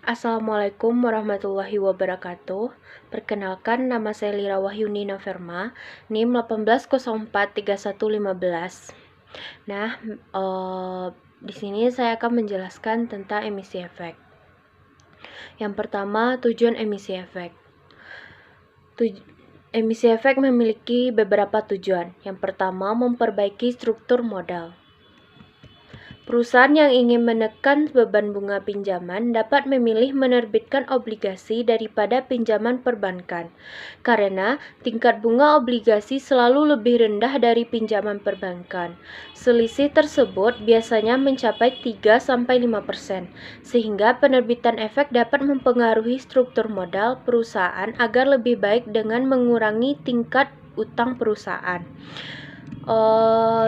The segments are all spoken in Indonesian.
Assalamualaikum warahmatullahi wabarakatuh. Perkenalkan, nama saya Lira Wahyuni Noverma, NIM 18043115. Nah, di sini saya akan menjelaskan tentang emisi efek. Yang pertama, tujuan emisi efek. Emisi efek memiliki beberapa tujuan. Yang pertama, memperbaiki struktur modal. Perusahaan yang ingin menekan beban bunga pinjaman dapat memilih menerbitkan obligasi daripada pinjaman perbankan, karena tingkat bunga obligasi selalu lebih rendah dari pinjaman perbankan. Selisih tersebut biasanya mencapai 3-5%, sehingga penerbitan efek dapat mempengaruhi struktur modal perusahaan agar lebih baik dengan mengurangi tingkat utang perusahaan.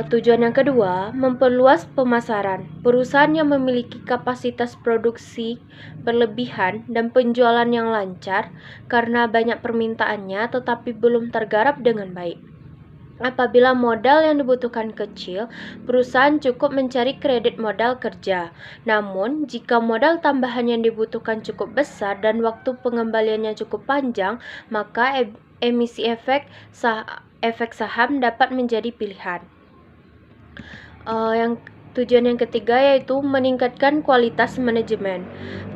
Tujuan yang kedua, memperluas pemasaran. Perusahaan yang memiliki kapasitas produksi berlebihan dan penjualan yang lancar karena banyak permintaannya tetapi belum tergarap dengan baik. Apabila modal yang dibutuhkan kecil, perusahaan cukup mencari kredit modal kerja. Namun, jika modal tambahan yang dibutuhkan cukup besar dan waktu pengembaliannya cukup panjang, maka emisi efek saham dapat menjadi pilihan. Tujuan yang ketiga yaitu meningkatkan kualitas manajemen.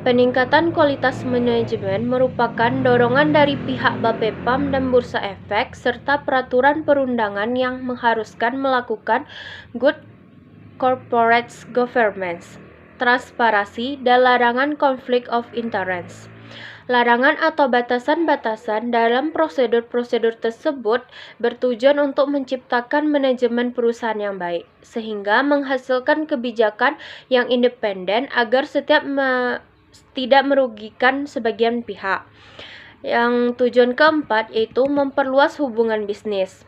Peningkatan kualitas manajemen merupakan dorongan dari pihak Bapepam dan Bursa Efek serta peraturan perundangan yang mengharuskan melakukan good corporate governance, transparansi, dan larangan konflik of interest. Larangan atau batasan-batasan dalam prosedur-prosedur tersebut bertujuan untuk menciptakan manajemen perusahaan yang baik, sehingga menghasilkan kebijakan yang independen agar tidak merugikan sebagian pihak. Yang tujuan keempat yaitu memperluas hubungan bisnis.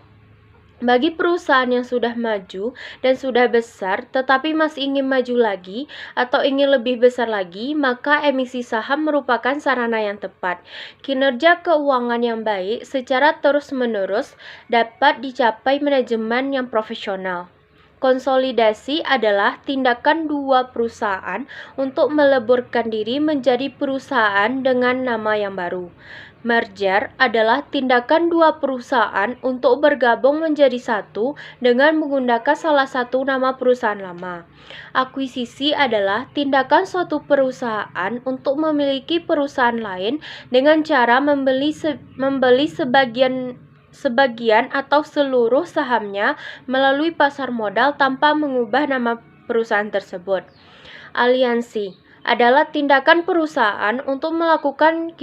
Bagi perusahaan yang sudah maju dan sudah besar tetapi masih ingin maju lagi atau ingin lebih besar lagi, maka emisi saham merupakan sarana yang tepat. Kinerja keuangan yang baik secara terus-menerus dapat dicapai manajemen yang profesional. Konsolidasi adalah tindakan dua perusahaan untuk meleburkan diri menjadi perusahaan dengan nama yang baru. Merger adalah tindakan dua perusahaan untuk bergabung menjadi satu dengan menggunakan salah satu nama perusahaan lama. Akuisisi adalah tindakan suatu perusahaan untuk memiliki perusahaan lain dengan cara membeli sebagian atau seluruh sahamnya melalui pasar modal tanpa mengubah nama perusahaan tersebut. Aliansi adalah tindakan perusahaan untuk melakukan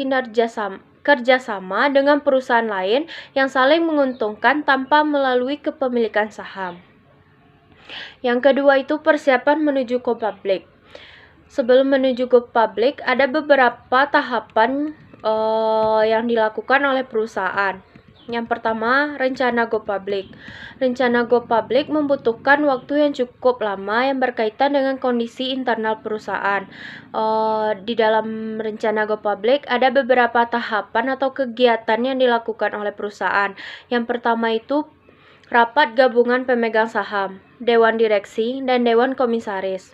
kerjasama dengan perusahaan lain yang saling menguntungkan tanpa melalui kepemilikan saham. Yang kedua itu persiapan menuju go public. Sebelum menuju go public, ada beberapa tahapan yang dilakukan oleh perusahaan. Yang pertama, rencana go public. Rencana go public membutuhkan waktu yang cukup lama yang berkaitan dengan kondisi internal perusahaan. Di dalam rencana go public ada beberapa tahapan atau kegiatan yang dilakukan oleh perusahaan. Yang pertama itu rapat gabungan pemegang saham, dewan direksi, dan dewan komisaris.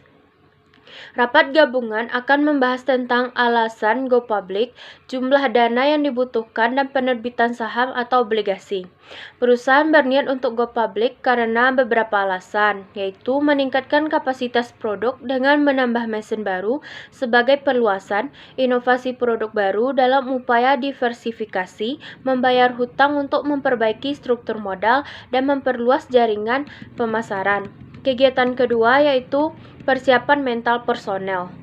Rapat gabungan akan membahas tentang alasan go public, jumlah dana yang dibutuhkan, dan penerbitan saham atau obligasi. Perusahaan berniat untuk go public karena beberapa alasan, yaitu meningkatkan kapasitas produk dengan menambah mesin baru sebagai perluasan, inovasi produk baru dalam upaya diversifikasi, membayar hutang untuk memperbaiki struktur modal, dan memperluas jaringan pemasaran. Kegiatan kedua yaitu persiapan mental personel.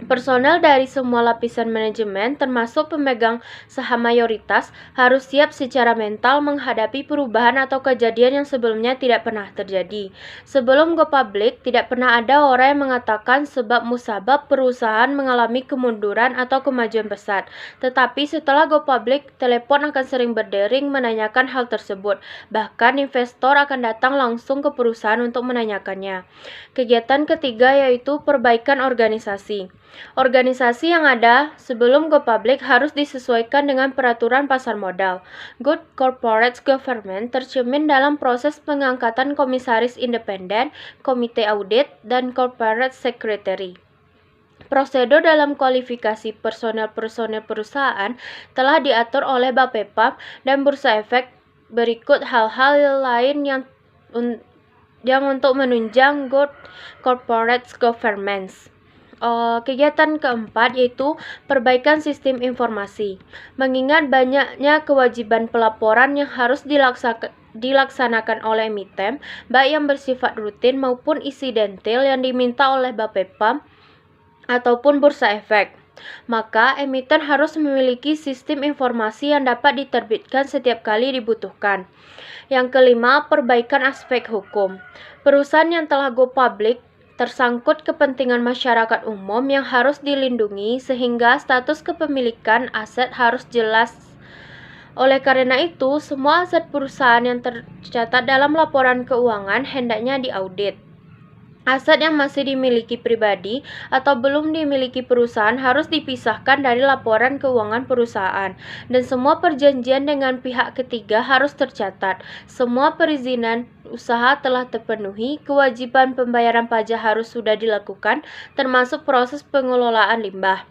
Personel dari semua lapisan manajemen termasuk pemegang saham mayoritas harus siap secara mental menghadapi perubahan atau kejadian yang sebelumnya tidak pernah terjadi. Sebelum go public, tidak pernah ada orang yang mengatakan sebab musabab perusahaan mengalami kemunduran atau kemajuan pesat. Tetapi setelah go public, telepon akan sering berdering menanyakan hal tersebut. Bahkan investor akan datang langsung ke perusahaan untuk menanyakannya. Kegiatan ketiga yaitu perbaikan organisasi. Organisasi yang ada sebelum go public harus disesuaikan dengan peraturan pasar modal. Good corporate governance tercermin dalam proses pengangkatan komisaris independen, komite audit, dan corporate secretary. Prosedur dalam kualifikasi personel perusahaan telah diatur oleh Bapepam dan Bursa Efek. Berikut hal-hal lain yang untuk menunjang good corporate governance. Kegiatan keempat yaitu perbaikan sistem informasi. Mengingat banyaknya kewajiban pelaporan yang harus dilaksanakan oleh emiten, baik yang bersifat rutin maupun insidental yang diminta oleh Bapepam ataupun Bursa Efek, maka emiten harus memiliki sistem informasi yang dapat diterbitkan setiap kali dibutuhkan. Yang kelima, perbaikan aspek hukum. Perusahaan yang telah go public tersangkut kepentingan masyarakat umum yang harus dilindungi sehingga status kepemilikan aset harus jelas. Oleh karena itu, semua aset perusahaan yang tercatat dalam laporan keuangan hendaknya diaudit. Aset yang masih dimiliki pribadi atau belum dimiliki perusahaan harus dipisahkan dari laporan keuangan perusahaan, dan semua perjanjian dengan pihak ketiga harus tercatat. Semua perizinan usaha telah terpenuhi, kewajiban pembayaran pajak harus sudah dilakukan, termasuk proses pengelolaan limbah.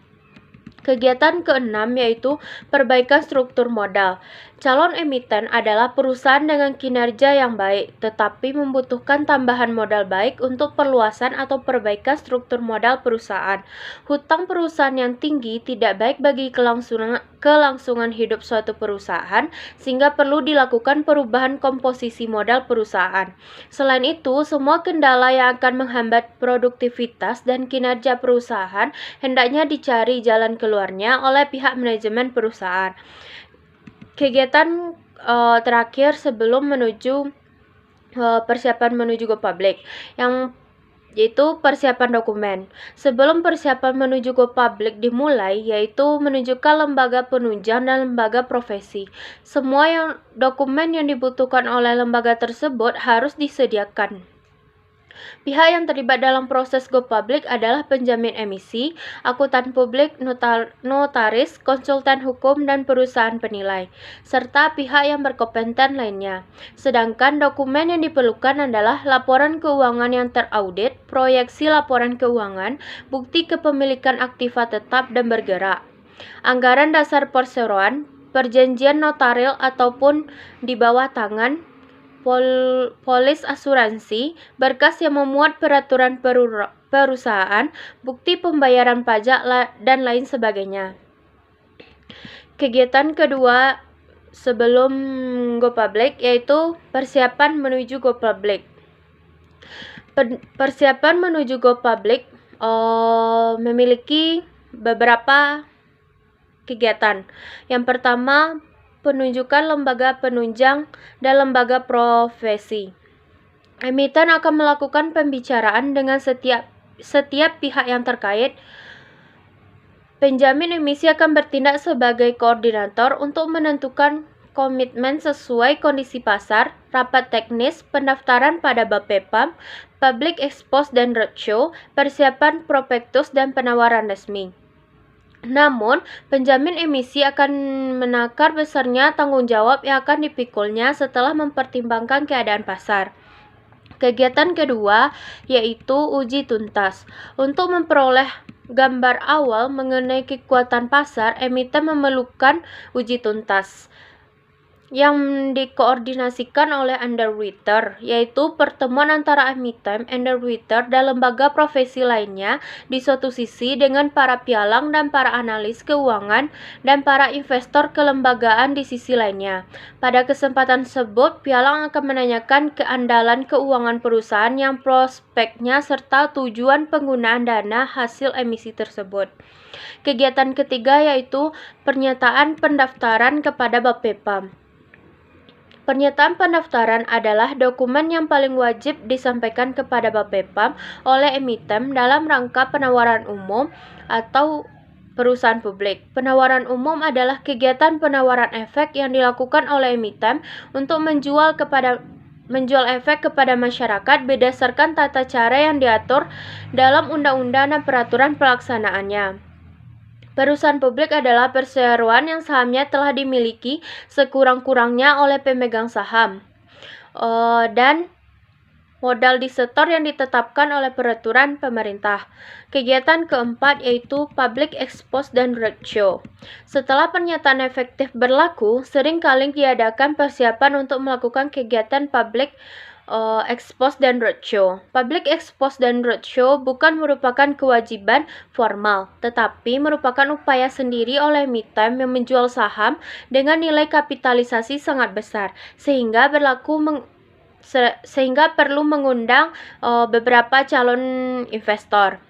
Kegiatan keenam yaitu perbaikan struktur modal. Calon emiten adalah perusahaan dengan kinerja yang baik, tetapi membutuhkan tambahan modal baik untuk perluasan atau perbaikan struktur modal perusahaan. Hutang perusahaan yang tinggi tidak baik bagi kelangsungan hidup suatu perusahaan, sehingga perlu dilakukan perubahan komposisi modal perusahaan. Selain itu, semua kendala yang akan menghambat produktivitas dan kinerja perusahaan hendaknya dicari jalan keluarnya oleh pihak manajemen perusahaan. Kegiatan terakhir sebelum persiapan menuju go public, yaitu persiapan dokumen. Sebelum persiapan menuju go public dimulai, yaitu menunjukkan lembaga penunjang dan lembaga profesi. Semua dokumen yang dibutuhkan oleh lembaga tersebut harus disediakan. Pihak yang terlibat dalam proses go public adalah penjamin emisi, akuntan publik, notaris, konsultan hukum, dan perusahaan penilai, serta pihak yang berkompeten lainnya. Sedangkan dokumen yang diperlukan adalah laporan keuangan yang teraudit, proyeksi laporan keuangan, bukti kepemilikan aktiva tetap dan bergerak, anggaran dasar perseroan, perjanjian notaril ataupun di bawah tangan, polis asuransi, berkas yang memuat peraturan perusahaan, bukti pembayaran pajak, dan lain sebagainya. Kegiatan kedua sebelum go public yaitu persiapan menuju go public. Persiapan menuju go public memiliki beberapa kegiatan. Yang pertama, penunjukan lembaga penunjang dan lembaga profesi. Emiten akan melakukan pembicaraan dengan setiap pihak yang terkait. Penjamin emisi akan bertindak sebagai koordinator untuk menentukan komitmen sesuai kondisi pasar, rapat teknis, pendaftaran pada Bapepam, public expose dan roadshow, persiapan prospektus dan penawaran resmi. Namun, penjamin emisi akan menakar besarnya tanggung jawab yang akan dipikulnya setelah mempertimbangkan keadaan pasar. Kegiatan kedua yaitu uji tuntas. Untuk memperoleh gambar awal mengenai kekuatan pasar, emiten memerlukan uji tuntas yang dikoordinasikan oleh underwriter, yaitu pertemuan antara emiten, underwriter, dan lembaga profesi lainnya di suatu sisi dengan para pialang dan para analis keuangan dan para investor kelembagaan di sisi lainnya. Pada kesempatan tersebut, pialang akan menanyakan keandalan keuangan perusahaan yang prospeknya serta tujuan penggunaan dana hasil emisi tersebut. Kegiatan ketiga yaitu pernyataan pendaftaran kepada Bapepam. Pernyataan pendaftaran adalah dokumen yang paling wajib disampaikan kepada Bapepam oleh emiten dalam rangka penawaran umum atau perusahaan publik. Penawaran umum adalah kegiatan penawaran efek yang dilakukan oleh emiten untuk menjual efek kepada masyarakat berdasarkan tata cara yang diatur dalam undang-undang dan peraturan pelaksanaannya. Perusahaan publik adalah perseroan yang sahamnya telah dimiliki sekurang-kurangnya oleh pemegang saham dan modal disetor yang ditetapkan oleh peraturan pemerintah. Kegiatan keempat yaitu public expose dan roadshow. Setelah pernyataan efektif berlaku, seringkali diadakan persiapan untuk melakukan kegiatan public expose dan roadshow. Public expose dan roadshow bukan merupakan kewajiban formal, tetapi merupakan upaya sendiri oleh MITIME yang menjual saham dengan nilai kapitalisasi sangat besar, sehingga perlu mengundang beberapa calon investor.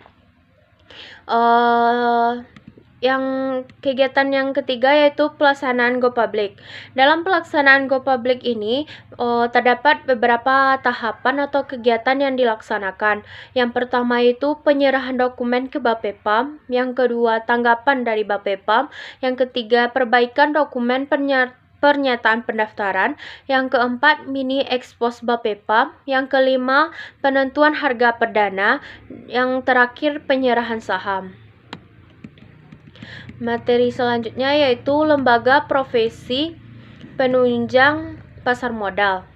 Kegiatan yang ketiga yaitu pelaksanaan Go Public. Dalam pelaksanaan Go Public ini terdapat beberapa tahapan atau kegiatan yang dilaksanakan. Yang pertama itu penyerahan dokumen ke Bapepam, yang kedua tanggapan dari Bapepam, yang ketiga perbaikan dokumen pernyataan pendaftaran, yang keempat mini expose Bapepam, yang kelima penentuan harga perdana, yang terakhir penyerahan saham. Materi selanjutnya yaitu lembaga profesi penunjang pasar modal.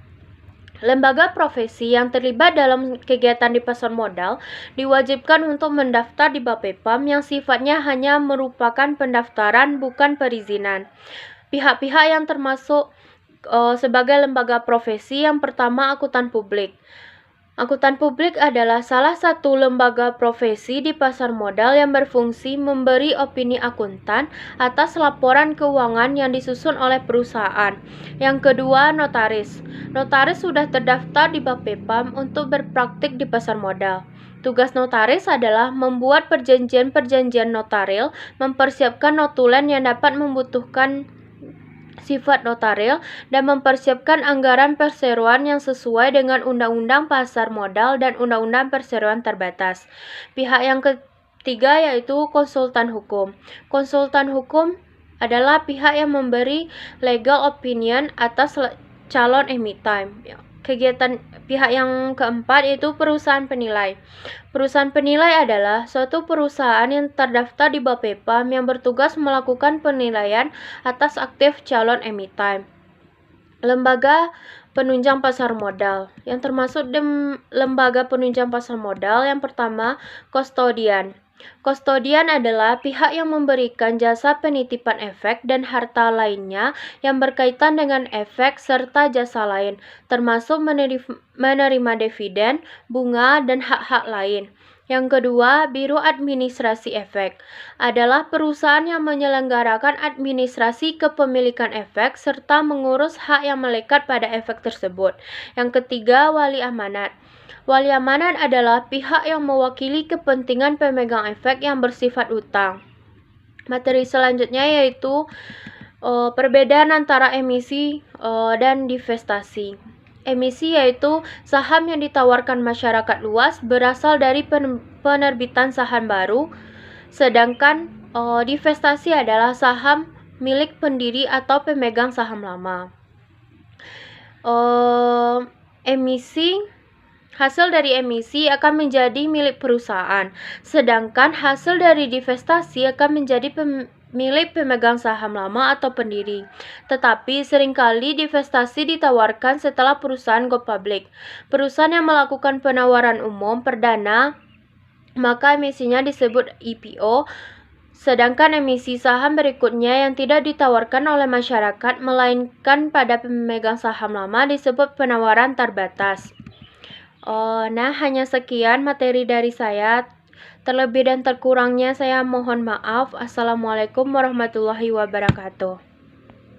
Lembaga profesi yang terlibat dalam kegiatan di pasar modal diwajibkan untuk mendaftar di Bapepam yang sifatnya hanya merupakan pendaftaran bukan perizinan. Pihak-pihak yang termasuk sebagai lembaga profesi yang pertama akuntan publik. Akuntan publik adalah salah satu lembaga profesi di pasar modal yang berfungsi memberi opini akuntan atas laporan keuangan yang disusun oleh perusahaan. Yang kedua, notaris. Notaris sudah terdaftar di Bapepam untuk berpraktik di pasar modal. Tugas notaris adalah membuat perjanjian-perjanjian notaril, mempersiapkan notulen yang dapat membutuhkan sifat notaril, dan mempersiapkan anggaran perseroan yang sesuai dengan Undang-Undang Pasar Modal dan Undang-Undang Perseroan Terbatas. Pihak yang ketiga yaitu konsultan hukum. Konsultan hukum adalah pihak yang memberi legal opinion atas calon MITIME. Kegiatan pihak yang keempat yaitu perusahaan penilai. Perusahaan penilai adalah suatu perusahaan yang terdaftar di Bapepam yang bertugas melakukan penilaian atas aktif calon MITIME. Lembaga penunjang pasar modal. Yang termasuk lembaga penunjang pasar modal yang pertama, kustodian. Kustodian adalah pihak yang memberikan jasa penitipan efek dan harta lainnya yang berkaitan dengan efek serta jasa lain, termasuk menerima dividen, bunga, dan hak-hak lain. Yang kedua, Biro Administrasi Efek adalah perusahaan yang menyelenggarakan administrasi kepemilikan efek serta mengurus hak yang melekat pada efek tersebut. Yang ketiga, Wali Amanat. Wali amanat adalah pihak yang mewakili kepentingan pemegang efek yang bersifat utang. Materi selanjutnya yaitu perbedaan antara emisi dan divestasi. Emisi yaitu saham yang ditawarkan masyarakat luas berasal dari penerbitan saham baru, sedangkan divestasi adalah saham milik pendiri atau pemegang saham lama. Hasil dari emisi akan menjadi milik perusahaan, sedangkan hasil dari divestasi akan menjadi milik pemegang saham lama atau pendiri. Tetapi seringkali divestasi ditawarkan setelah perusahaan go public. Perusahaan yang melakukan penawaran umum perdana, maka emisinya disebut IPO, sedangkan emisi saham berikutnya yang tidak ditawarkan oleh masyarakat melainkan pada pemegang saham lama disebut penawaran terbatas. Nah, hanya sekian materi dari saya. Terlebih dan terkurangnya saya mohon maaf. Assalamualaikum warahmatullahi wabarakatuh.